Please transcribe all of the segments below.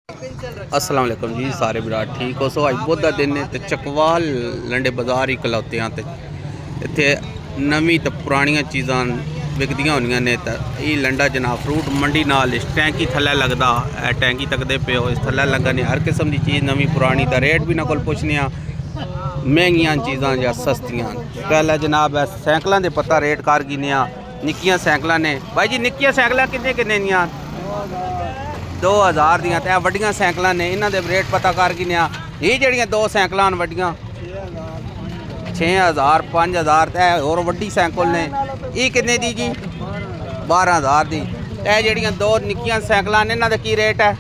अस्सलाम वालेकुम जी सारे विराट ठीक हो। सो अज बुध का दिन है तो चकवाल लंडे बाजार ही खलोते हैं। इतने नवी तो पुरानिया चीज़ा विकदियाँ होनिया ने। तो ये लंडा जनाब फ्रूट मंडी नाल इस टैंकी थले लगता है। टैंकी तकते पे हो इस थले लगने हर किस्म की चीज़ नवी पुरानी। तो रेट भी ना कोल पुछने महंगिया चीज़ा या सस्तियाँ। पहले जनाब है सैकलों के पता रेट कर गिने। निक्कियां सैकल ने भाई जी, निक्कियां सैकल किन्ने किन्ने दियां 2000 दियां। तो वड्डियां सैकल ने इन्हां दे रेट पता कर गिने। ये जड़ियां दो सैकल वड्डियां 6000 5000। तो होर वड्डी सैकल ने ये किन्ने दी जी 12000 दी। तो जड़ियां दो निक्कियां सैकल ने इन्हां दा की रेट है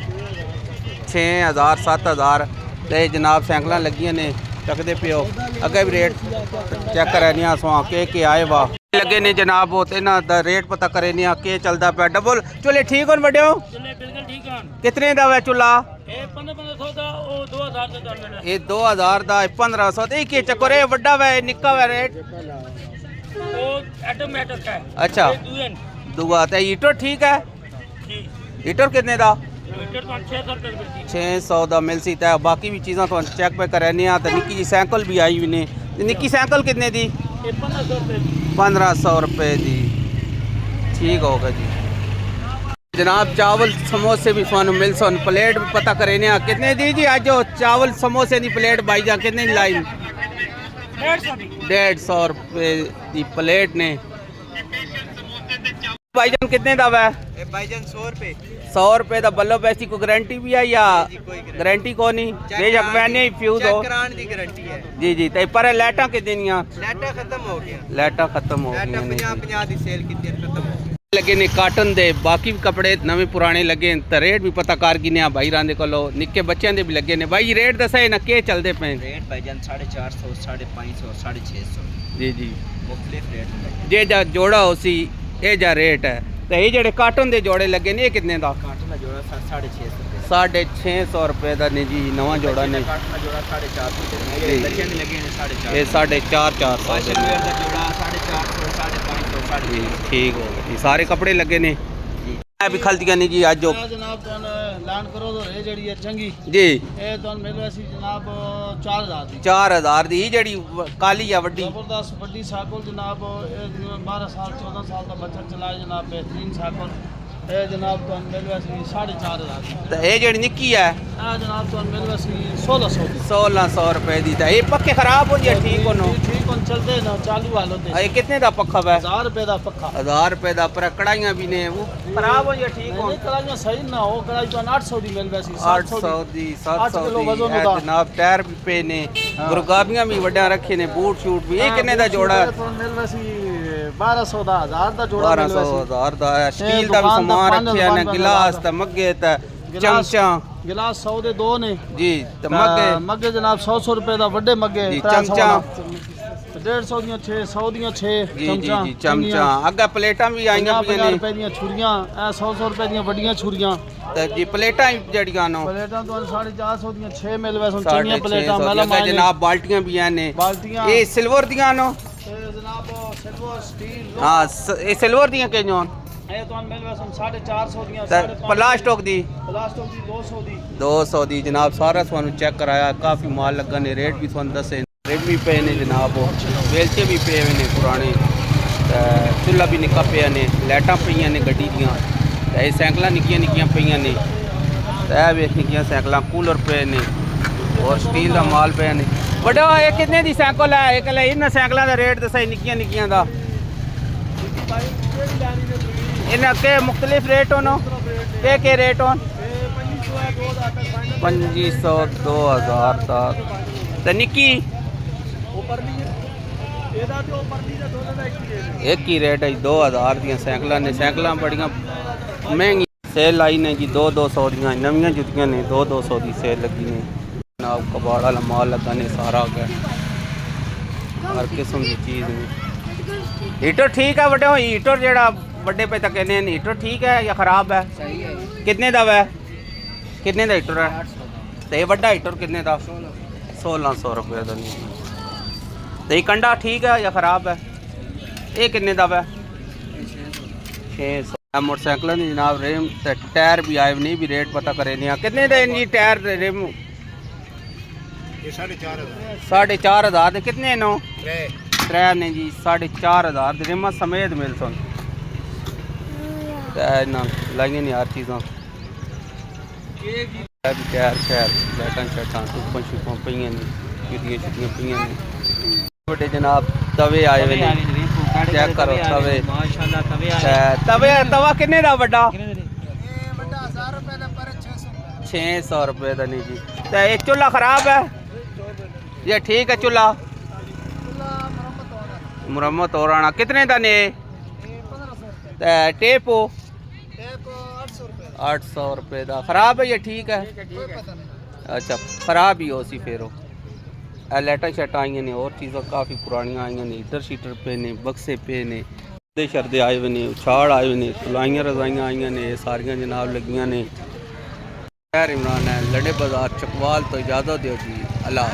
6000 7000। तो जनाब सैकल लगियां ने चकदे पियो अगे भी रेट चेक करने सो के आए वाह लगे ने जनाब। वो तो इन्हां दा रेट पता करे नहीं के चलता पे। डबल चूल्हे ठीक हो बड़े कितने दा वे चूल्हा? ये 2000 दा 1500। तो ये चक्कर है वड्डा वे निक्का वे रेट? अच्छा दुआ तो हीटर ठीक है। हीटर कितने दा? 600 दा मिल सी। तो बाकी भी चीज़ा तो चेक पे करने। तो निक्की जी सैकल भी आई हुई ने। निक्की सैकल कितने दी? 1500 रुपये दी। ठीक होगा जी जनाब। चावल समोसे भी थानू मिल सन। प्लेट भी पता करे ने कितने दी जी? अज चावल समोसे की प्लेट भाईजान कितने लाई? 150 रुपये की प्लेट ने। भाईजान कितने दा वै? भाईजान 100 रुपये। 100 रुपये का बल्लो पैसी को गारंटी भी है या गारंटी को नहीं? बेशक मैंने फ्यूज हो दी गारंटी है जी जी। तो पर लाइटा कितने लाइटा खत्म हो गया। लाइटा खत्म हो गई 50 दी सेल की खत्म लगे ने काटन दे। बाकी भी कपड़े नवे पुराने लगे। तो रेट भी पता कर गिने भाई रांदे कोलो। निक्के बच्चों के भी लगे ने। भाई रेट दसा ना के चलते पे? रेट भाईजान 450 550 650 जी जी मुख्तलिफ रेट जे जा जोड़ा हो सी ये जा रेट है। तो ये जड़े काटन के जोड़े लगे ने ये कितने का? काटन का जोड़ा 650 650 रुपये का ने जी नवा जोड़ा ने। काटन का जोड़ा 450 बच्चों के लगे ने 450। ये 450 जोड़ा 450 550 ठीक हो गया। सारे कपड़े लगे ने भी खलतियां नहीं जी अज जो जनाब लान करो तो ये जड़ी है चंगी जी ये तो मिल वैसी जनाब 4000 दी। 4000 दी जड़ी काली या वड्डी जबरदस्त वड्डी साइकिल जनाब 12 साल 14 साल का बच्चा चलाए जनाब बेहतरीन साइकिल। ये जनाब तो मिल वैसी 4500 तो ये जड़ी निक्की है जनाब तो मिल वैसी 1600 दी। 1600 रुपए दी। तो ये पक्के खराब हो जाए ठीक हो ठीक हो चलते ना चालू वालों ते। ये कितने का पक्का है? 1000 रुपए का पक्का। 1000 रुपए का। पर कढ़ाइयाँ भी ने वो खराब हो जाए ठीक हो? कढ़ाइयां सही ना हो कढ़ाई तो 800 दी मिल वैसी 800 दी 700 किलो दी। वजन होता। जनाब टायर भी पे ने गुरगाबियां भी वड्डा रखे ने बूट शूट भी। ये कितने का जोड़ा है? मिल वैसी 1200 दा 1000 दा जोड़ा। 1200 1000 दा है। स्टील का भी सामान रखिया ने गिलास त मग्गे त चमचा गिलास 100 दे 2 ने जी। त मग्गे मग्गे जनाब 100 रुपए दा वड्डे मग्गे। चमचा 150 दियां 6 100 दियां 6 जी जी जी चमचा। अगे प्लेटां भी आईयां पियां 50 ने। रुपए दियां छुरियां 100 रुपए दियां वड्डियां छुरियां। त जी प्लेटां जड़ियां नो प्लेटां तो 450 दियां 6 मिल वैसे चंगियां प्लेटां। 650 जनाब बाल्टियां भी हैं ने। बाल्टियां ये सिल्वर दियां नो जनाब सिल्वर स्टील हां ये सिल्वर दियां के जोन ये तो मिल वैसे 450 दियां प्लास्टिक दी 200 दी 200 दी। जनाब सारा थानू चेक कराया काफ़ी माल लगा ने। रेट भी थानू दसे रेट भी पे ने जनाब। वेलचे भी पे ने पुराने। चूल्हा भी निक्का पे ने। लाइटां पे ने गड्डी दियां। ये सैकल निक्कियां निक्कियां पे ने। वे निक्कियां सैकल कूलर पे ने और स्टील का माल पे ने। बड़ा ये कितने दी सैकल है? एक इन सैकलों का रेट दसा निक्कियां निक्कियां का इन्हें के मुख्तलिफ रेट होनो के रेट हो? 2500 2000 तक। तो निक्की एक ही रेट है 2000 दियां सैकल ने। सैकल बड़ियां महंगी सेल आई ने जी 200 दियां नवियां जुतियां ने 200 की सेल लगी ने। जनाब कबाड़ वाला माल लगा ने सारा गया हर किस्म की चीज़ ने। हीटर ठीक है बड़े हीटर जड़ा बड़े पे तक कहने हीटर ठीक है या ख़राब है? सही है। कितने का वै? कितने का हीटर है? तो ये बड़ा हीटर कितने का? 1600 रुपये का। तो ये कंडा ठीक है या ख़राब है? ये कितने का वै? 600। मोटरसाइकिलों की जनाब रिम ते टायर भी आए नहीं भी रेट पता करे नहीं कितने दे जी टायर दे रिम ये 4,500 4,500 दे कितने नो त्रै ने जी 4,500 दे रिम समेत मिल सन ना लाइए नहीं हर चीज़ां टायर शैर लाइटां शाइटां धुप्पां शुप्पां पेइयां ने छुट्टियां छुट्टियां पेइयां ने बड़े जनाब तवे आए हुए ने चेक करो तवे माशाल्लाह तवे तवे तवा किन्ने दा बड़ा बड़ा 1000 रुपए का पर 600 600 रुपए का नहीं जी तो ये चूल्हा खराब है ये ठीक है चूल्हा मुरम्मत हो रहा कितने का ने टेप 800 रुपए का खराब है ये ठीक है अच्छा खराब ही हो सी फिर लाइटा शाइटा आई ने और चीज़ा काफ़ी पुरानियां आई ने हीटर शीटर पे ने बक्से पे ने शरदे आए हुए ने उछाड़ आए हुए ने तुलाइयाँ रजाइयाँ आई ने सारियां जनाब लगियां ने इमरान है लड़े बाजार चकवाल तो इजाज़त दो जी अल्लाह।